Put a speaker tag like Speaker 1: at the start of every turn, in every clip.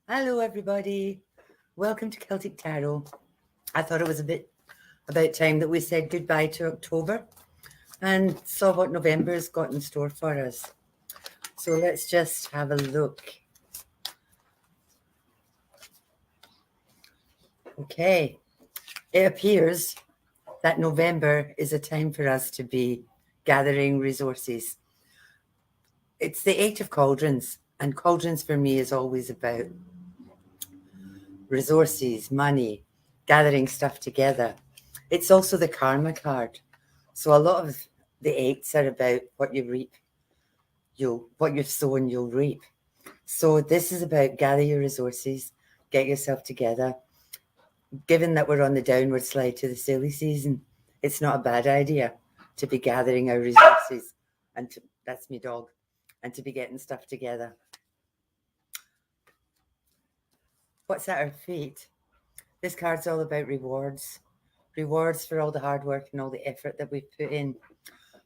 Speaker 1: Hello, everybody. Welcome to Celtic Tarot. I thought it was a bit about time that we said goodbye to October and saw what November has got in store for us. So let's just have a look. Okay, it appears that November is a time for us to be gathering resources. It's the Eight of Cauldrons, and cauldrons for me is always about resources, money, gathering stuff together. It's also the karma card. So a lot of the eights are about what you reap. What you've sown, you'll reap. So this is about gather your resources, get yourself together. Given that we're on the downward slide to the silly season, it's not a bad idea to be gathering our resources that's my dog, and to be getting stuff together. What's at our feet? This card's all about rewards. Rewards for all the hard work and all the effort that we've put in.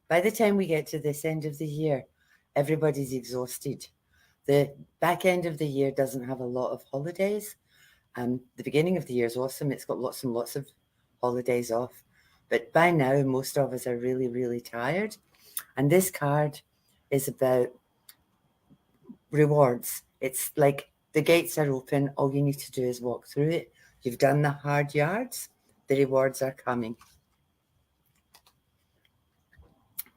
Speaker 1: By the time we get to this end of the year, everybody's exhausted. The back end of the year doesn't have a lot of holidays. The beginning of the year is awesome. It's got lots and lots of holidays off. But by now, most of us are really, really tired. And this card is about rewards. It's like the gates are open. All you need to do is walk through it. You've done the hard yards. The rewards are coming.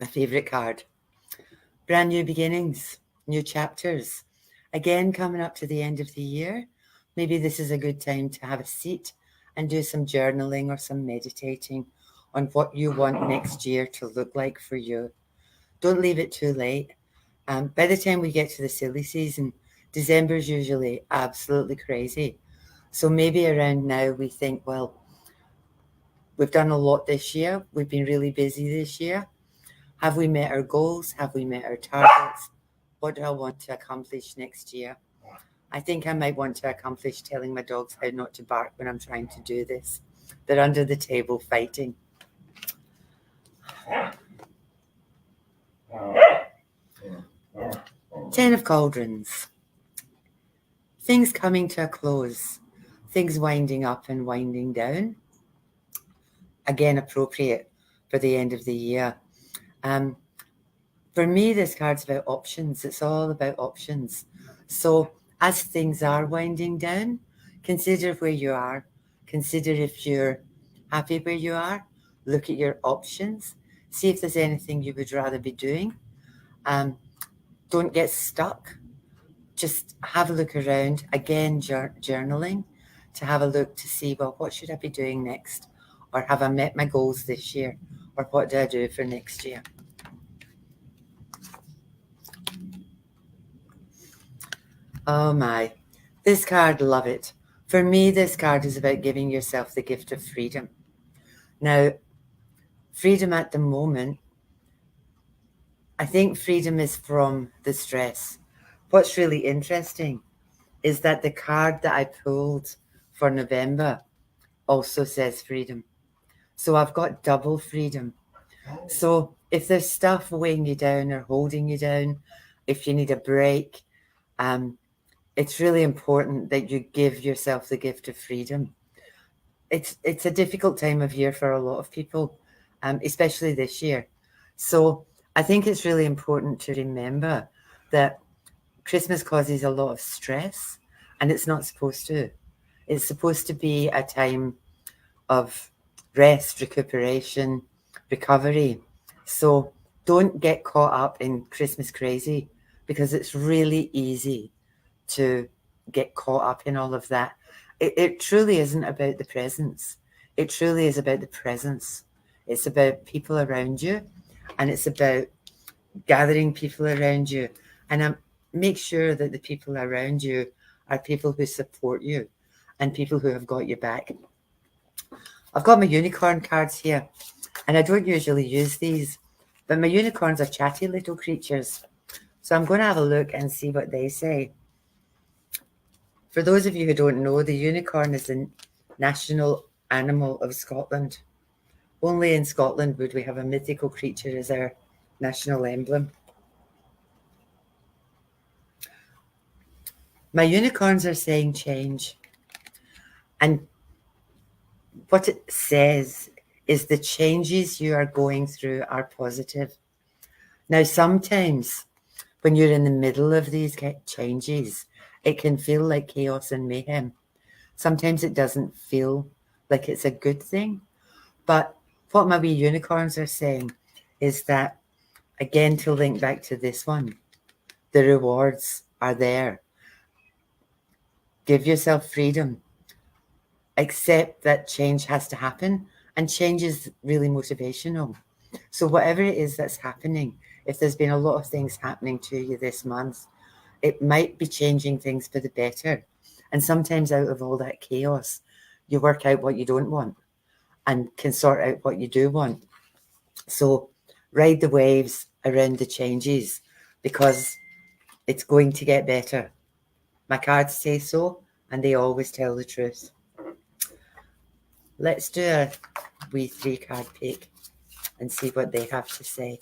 Speaker 1: My favorite card. Brand new beginnings, new chapters. Again, coming up to the end of the year. Maybe this is a good time to have a seat and do some journaling or some meditating on what you want next year to look like for you. Don't leave it too late. By the time we get to the silly season, December is usually absolutely crazy. So maybe around now we think, well, we've done a lot this year. We've been really busy this year. Have we met our goals? Have we met our targets? What do I want to accomplish next year? I think I might want to accomplish telling my dogs how not to bark when I'm trying to do this. They're under the table fighting. Ten of Cauldrons. Things coming to a close. Things winding up and winding down. Again, appropriate for the end of the year. For me, this card's about options. It's all about options. So as things are winding down, consider where you are. Consider if you're happy where you are. Look at your options. See if there's anything you would rather be doing. Don't get stuck. Just have a look around. Again, journaling to have a look to see, well, what should I be doing next? Or have I met my goals this year? Or what do I do for next year? Oh my, this card, love it. For me, this card is about giving yourself the gift of freedom. Now, freedom at the moment, I think freedom is from the stress. What's really interesting is that the card that I pulled for November also says freedom. So I've got double freedom. So if there's stuff weighing you down or holding you down, if you need a break, it's really important that you give yourself the gift of freedom. It's a difficult time of year for a lot of people, especially this year. So I think it's really important to remember that Christmas causes a lot of stress, and it's not supposed to. It's supposed to be a time of rest, recuperation, recovery. So don't get caught up in Christmas crazy, because it's really easy to get caught up in all of that. It truly isn't about the presents. It truly is about the presence. It's about people around you, and it's about gathering people around you. And make sure that the people around you are people who support you and people who have got your back. I've got my unicorn cards here, and I don't usually use these, but my unicorns are chatty little creatures. So I'm going to have a look and see what they say. For those of you who don't know, the unicorn is the national animal of Scotland. Only in Scotland would we have a mythical creature as our national emblem. My unicorns are saying change. And what it says is the changes you are going through are positive. Now, sometimes when you're in the middle of these changes, it can feel like chaos and mayhem. Sometimes it doesn't feel like it's a good thing. But what my wee unicorns are saying is that, again, to link back to this one, the rewards are there. Give yourself freedom. Accept that change has to happen, and change is really motivational. So whatever it is that's happening, if there's been a lot of things happening to you this month, it might be changing things for the better. And sometimes out of all that chaos, you work out what you don't want and can sort out what you do want. So ride the waves around the changes because it's going to get better. My cards say so, and they always tell the truth. Let's do a wee 3-card pick and see what they have to say.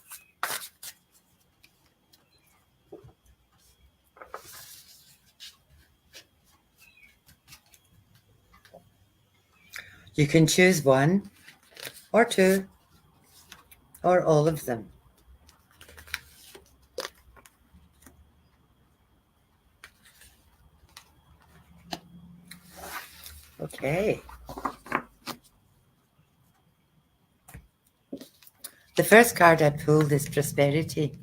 Speaker 1: You can choose one or two or all of them. Okay. The first card I pulled is prosperity.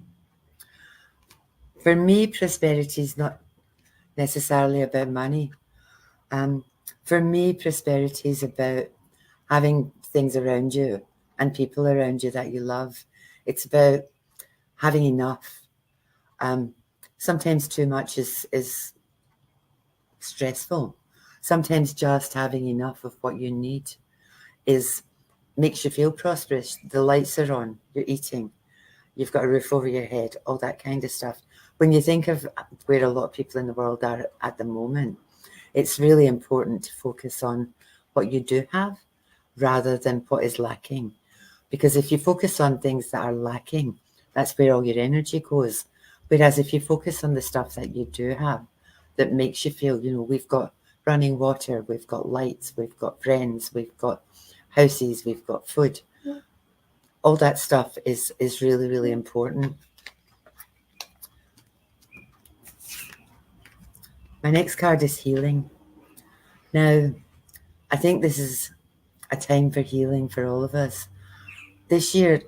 Speaker 1: For me, prosperity is not necessarily about money. For me, prosperity is about having things around you and people around you that you love. It's about having enough. Sometimes too much is stressful. Sometimes just having enough of what you need makes you feel prosperous. The lights are on, you're eating, you've got a roof over your head, all that kind of stuff. When you think of where a lot of people in the world are at the moment, it's really important to focus on what you do have rather than what is lacking. Because if you focus on things that are lacking, that's where all your energy goes. Whereas if you focus on the stuff that you do have, that makes you feel, we've got running water, we've got lights, we've got friends, we've got houses, we've got food. All that stuff is really, really important. My next card is healing. Now, I think this is a time for healing for all of us. This year,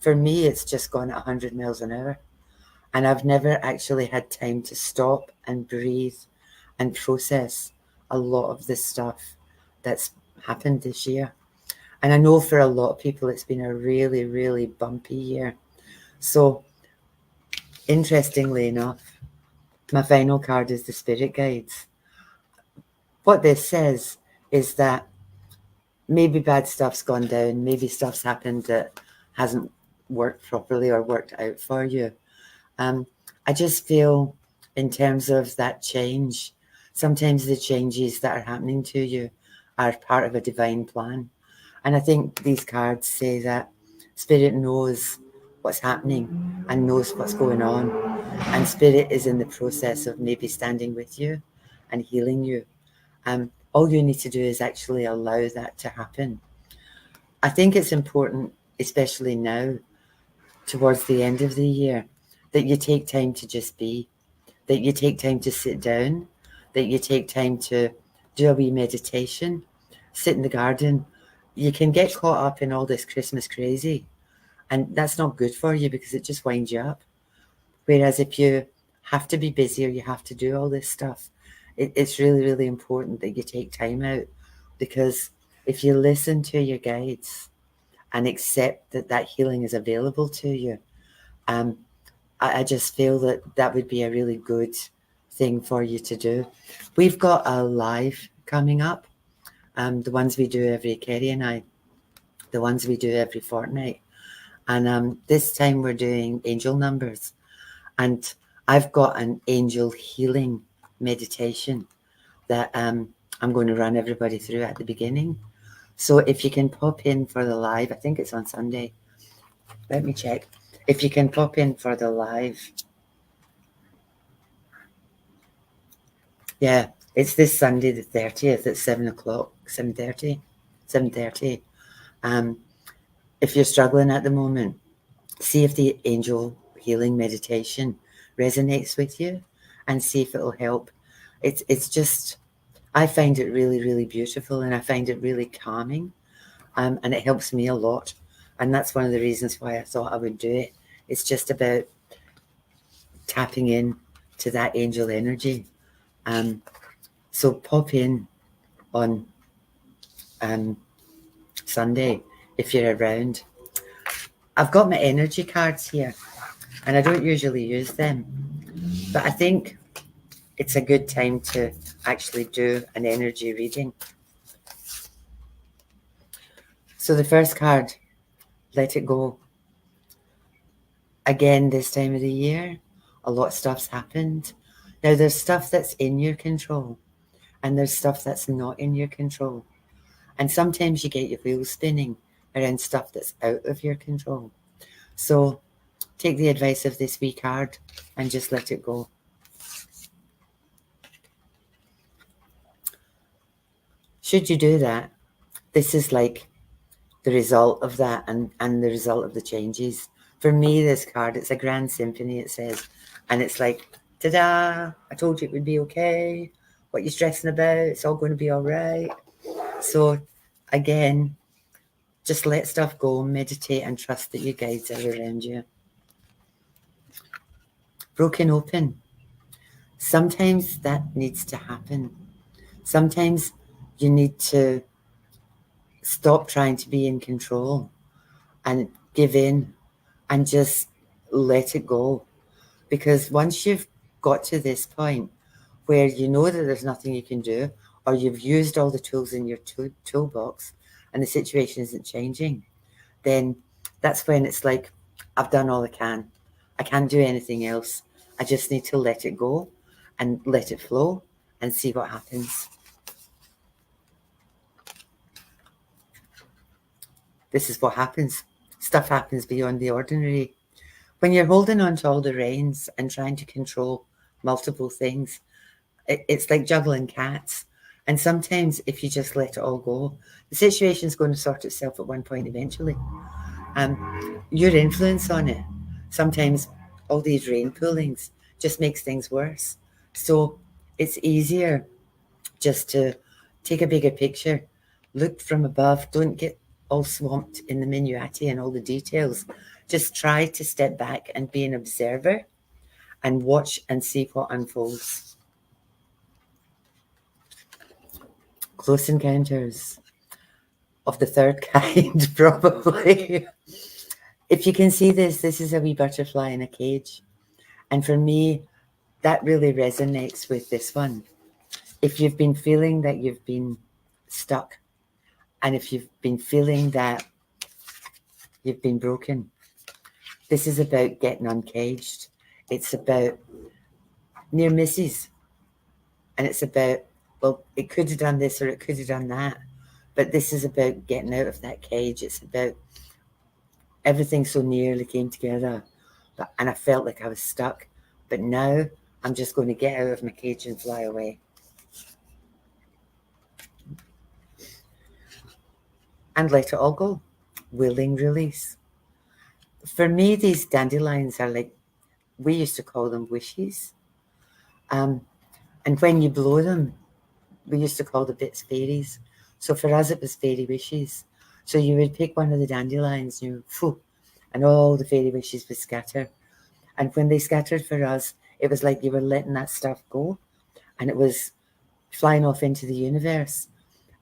Speaker 1: for me, it's just gone at 100 miles an hour. And I've never actually had time to stop and breathe and process a lot of the stuff that's happened this year. And I know for a lot of people, it's been a really, really bumpy year. So, interestingly enough, my final card is the Spirit Guides. What this says is that maybe bad stuff's gone down, maybe stuff's happened that hasn't worked properly or worked out for you. I just feel in terms of that change, sometimes the changes that are happening to you are part of a divine plan. And I think these cards say that Spirit knows what's happening and knows what's going on. And Spirit is in the process of maybe standing with you and healing you. All you need to do is actually allow that to happen. I think it's important, especially now, towards the end of the year, that you take time to just be, that you take time to sit down, that you take time to do a wee meditation, sit in the garden. You can get caught up in all this Christmas crazy, and that's not good for you because it just winds you up. Whereas if you have to be busy or you have to do all this stuff, it's really, really important that you take time out, because if you listen to your guides and accept that that healing is available to you, I just feel that that would be a really good thing for you to do. We've got a live coming up, the ones we do Kerry and I, the ones we do every fortnight. And this time we're doing angel numbers. And I've got an angel healing meditation that I'm going to run everybody through at the beginning. So if you can pop in for the live, I think it's on Sunday. Let me check. If you can pop in for the live, Yeah, it's this Sunday the 30th at 7 o'clock, 7:30, 7:30. If you're struggling at the moment, see if the angel healing meditation resonates with you and see if it'll help. It's just, I find it really, really beautiful, and I find it really calming, and it helps me a lot. And that's one of the reasons why I thought I would do it. It's just about tapping in to that angel energy. So pop in on Sunday if you're around. I've got my energy cards here, and I don't usually use them, but I think it's a good time to actually do an energy reading. So the first card, let it go. Again, this time of the year, a lot of stuff's happened. Now, there's stuff that's in your control, and there's stuff that's not in your control. And sometimes you get your wheels spinning around stuff that's out of your control. So take the advice of this wee card and just let it go. Should you do that, this is like the result of that and the result of the changes. For me, this card, it's a grand symphony, it says, and it's like, ta-da, I told you it would be okay. What are you stressing about? It's all going to be all right. So again, just let stuff go, meditate, and trust that your guides are around you. Broken open. Sometimes that needs to happen. Sometimes you need to stop trying to be in control and give in and just let it go. Because once you've got to this point where you know that there's nothing you can do, or you've used all the tools in your toolbox and the situation isn't changing, then that's when it's like, I've done all I can. I can't do anything else. I just need to let it go and let it flow and see what happens. This is what happens. Stuff happens beyond the ordinary. When you're holding on to all the reins and trying to control multiple things, it's like juggling cats. And sometimes if you just let it all go, the situation's going to sort itself at one point eventually. Your influence on it, sometimes all these rain pullings just makes things worse. So it's easier just to take a bigger picture, look from above, don't get all swamped in the minuati and all the details. Just try to step back and be an observer and watch and see what unfolds. Close encounters of the third kind, probably. If you can see this is a wee butterfly in a cage. And for me, that really resonates with this one. If you've been feeling that you've been stuck, and if you've been feeling that you've been broken, this is about getting uncaged. It's about near misses. And it's about, well, it could have done this or it could have done that. But this is about getting out of that cage. It's about everything so nearly came together. And I felt like I was stuck. But now I'm just going to get out of my cage and fly away. And let it all go. Willing release. For me, these dandelions are like, we used to call them wishes. And when you blow them, we used to call the bits fairies. So for us, it was fairy wishes. So you would pick one of the dandelions, and all the fairy wishes would scatter. And when they scattered for us, it was like you were letting that stuff go, and it was flying off into the universe,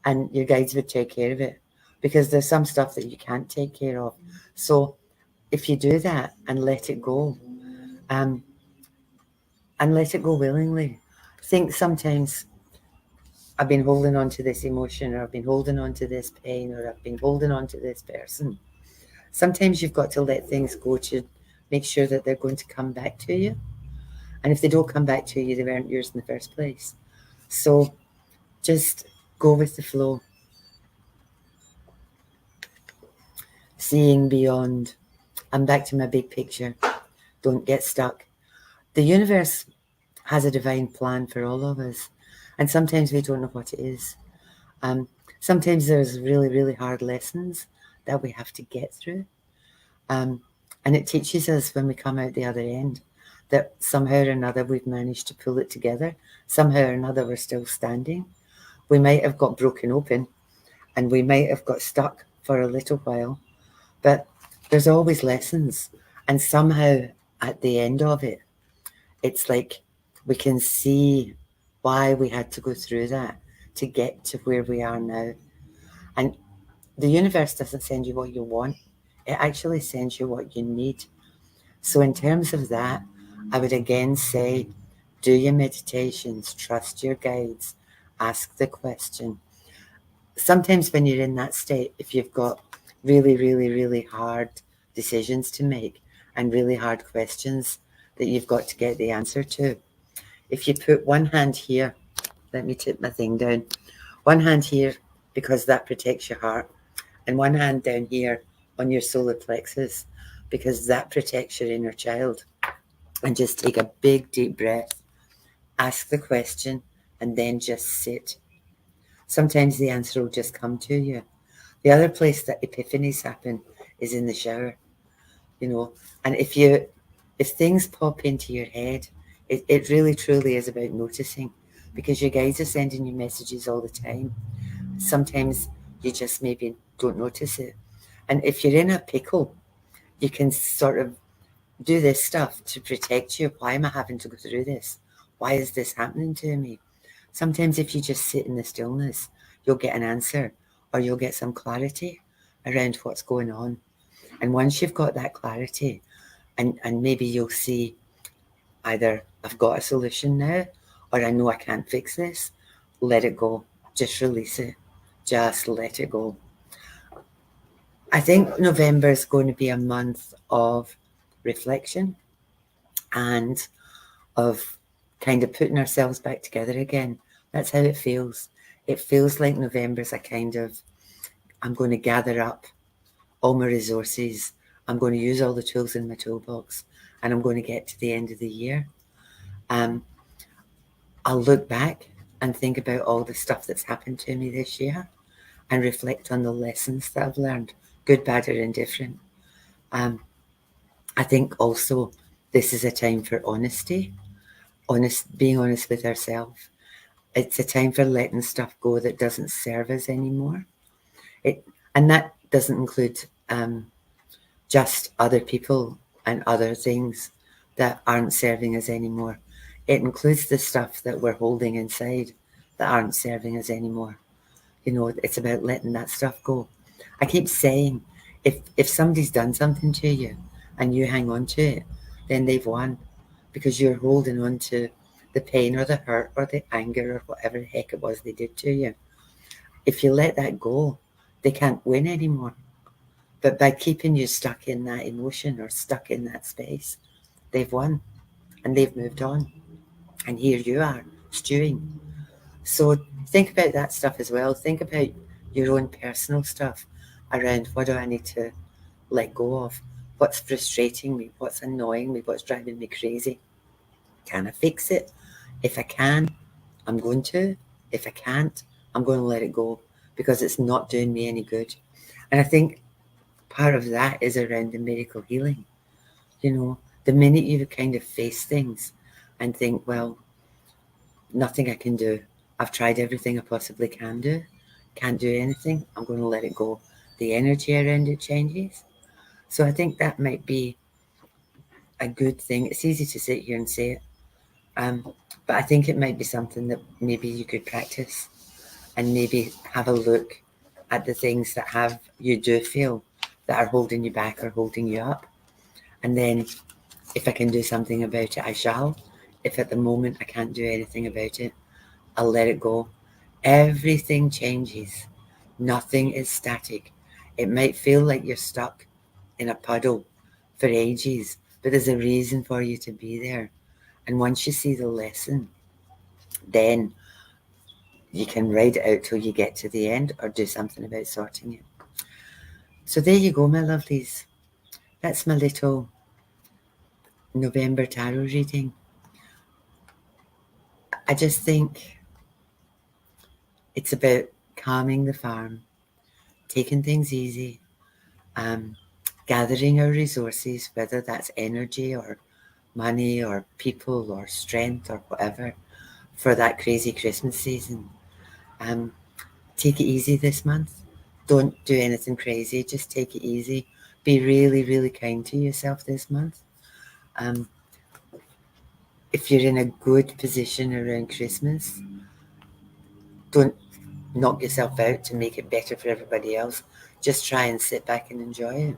Speaker 1: and your guides would take care of it, because there's some stuff that you can't take care of. So if you do that and let it go, and let it go willingly, think sometimes, I've been holding on to this emotion, or I've been holding on to this pain, or I've been holding on to this person. Sometimes you've got to let things go to make sure that they're going to come back to you. And if they don't come back to you, they weren't yours in the first place. So just go with the flow. Seeing beyond. I'm back to my big picture. Don't get stuck. The universe has a divine plan for all of us. And sometimes we don't know what it is. Sometimes there's really, really hard lessons that we have to get through. And it teaches us when we come out the other end that somehow or another we've managed to pull it together. Somehow or another we're still standing. We might have got broken open and we might have got stuck for a little while, but there's always lessons. And somehow at the end of it, it's like we can see why we had to go through that to get to where we are now. And the universe doesn't send you what you want, it actually sends you what you need. So, in terms of that, I would again say do your meditations, trust your guides, ask the question. Sometimes, when you're in that state, if you've got really, really, really hard decisions to make and really hard questions that you've got to get the answer to, if you put one hand here, let me tip my thing down, one hand here because that protects your heart, and one hand down here on your solar plexus because that protects your inner child. And just take a big deep breath, ask the question, and then just sit. Sometimes the answer will just come to you. The other place that epiphanies happen is in the shower, you know. And if things pop into your head, it really truly is about noticing, because your guides are sending you messages all the time. Sometimes you just maybe don't notice it. And if you're in a pickle, you can sort of do this stuff to protect you. Why am I having to go through this? Why is this happening to me? Sometimes if you just sit in the stillness, you'll get an answer or you'll get some clarity around what's going on. And once you've got that clarity, and maybe you'll see either I've got a solution now or I know I can't fix this, let it go. Just release it. Just let it go. I think November is going to be a month of reflection and of kind of putting ourselves back together again. That's how it feels. It feels like November's a kind of, I'm going to gather up all my resources. I'm going to use all the tools in my toolbox and I'm going to get to the end of the year. I'll look back and think about all the stuff that's happened to me this year and reflect on the lessons that I've learned, good, bad, or indifferent. I think also this is a time for honesty, being honest with ourselves. It's a time for letting stuff go that doesn't serve us anymore. And that doesn't include just other people and other things that aren't serving us anymore. It includes the stuff that we're holding inside that aren't serving us anymore. You know, it's about letting that stuff go. I keep saying, if somebody's done something to you and you hang on to it, then they've won, because you're holding on to the pain or the hurt or the anger or whatever the heck it was they did to you. If you let that go, they can't win anymore. But by keeping you stuck in that emotion or stuck in that space, they've won and they've moved on. And here you are, stewing. So think about that stuff as well. Think about your own personal stuff around what do I need to let go of? What's frustrating me? What's annoying me? What's driving me crazy? Can I fix it? If I can, I'm going to. If I can't, I'm going to let it go because it's not doing me any good. And I think part of that is around the miracle healing. You know, the minute you kind of face things and think, well, nothing I can do. I've tried everything I possibly can do. Can't do anything. I'm going to let it go. The energy around it changes. So I think that might be a good thing. It's easy to sit here and say it. But I think it might be something that maybe you could practice and maybe have a look at the things that you do feel that are holding you back or holding you up. And then if I can do something about it, I shall. If at the moment I can't do anything about it, I'll let it go. Everything changes. Nothing is static. It might feel like you're stuck in a puddle for ages, but there's a reason for you to be there. And once you see the lesson, then you can ride it out till you get to the end or do something about sorting it. So there you go, my lovelies. That's my little November tarot reading. I just think It's about calming the farm, taking things easy, gathering our resources, whether that's energy or money or people or strength or whatever, for that crazy Christmas season. Take it easy this month. Don't do anything crazy. Just take it easy. Be really, really kind to yourself this month. If you're in a good position around Christmas, don't knock yourself out to make it better for everybody else. Just try and sit back and enjoy it.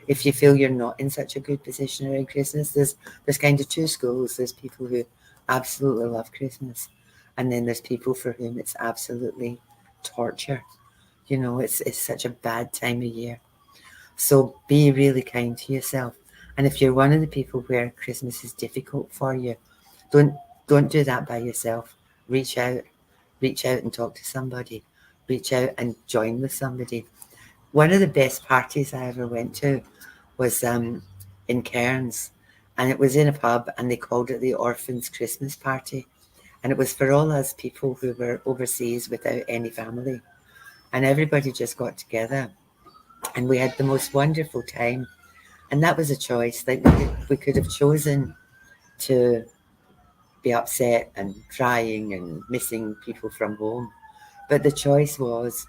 Speaker 1: If you feel you're not in such a good position around Christmas, there's kind of two schools. There's people who absolutely love Christmas, and then there's people for whom it's absolutely torture. You know, it's such a bad time of year. So be really kind to yourself. And if you're one of the people where Christmas is difficult for you, don't do that by yourself. Reach out and talk to somebody. Reach out and join with somebody. One of the best parties I ever went to was in Cairns, and it was in a pub, and they called it the Orphans Christmas Party, and it was for all us people who were overseas without any family, and everybody just got together, and we had the most wonderful time. And that was a choice. Like we could have chosen to be upset and crying and missing people from home, but the choice was,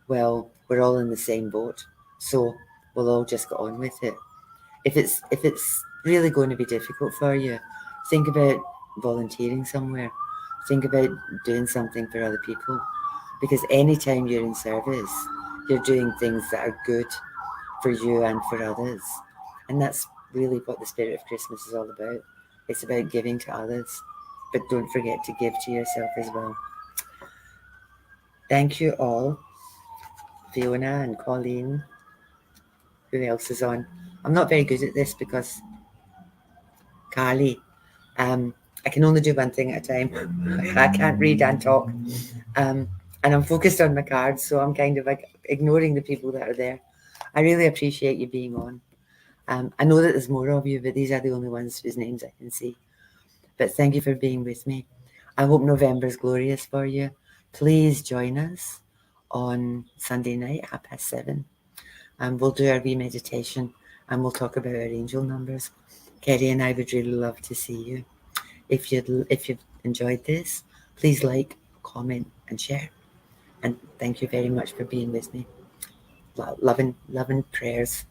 Speaker 1: well, we're all in the same boat, so we'll all just get on with it. If it's really going to be difficult for you, think about volunteering somewhere. Think about doing something for other people, because anytime you're in service, you're doing things that are good for you and for others. And that's really what the spirit of Christmas is all about. It's about giving to others, but don't forget to give to yourself as well. Thank you all, Fiona and Colleen. Who else is on? I'm not very good at this because Carly, I can only do one thing at a time. I can't read and talk. And I'm focused on my cards, so I'm kind of like ignoring the people that are there. I really appreciate you being on. I know that there's more of you, but these are the only ones whose names I can see. But thank you for being with me. I hope November is glorious for you. Please join us on Sunday night, 7:30. We'll do our wee meditation, and we'll talk about our angel numbers. Kerry and I would really love to see you. If you've enjoyed this, please like, comment, and share. And thank you very much for being with me. Loving prayers.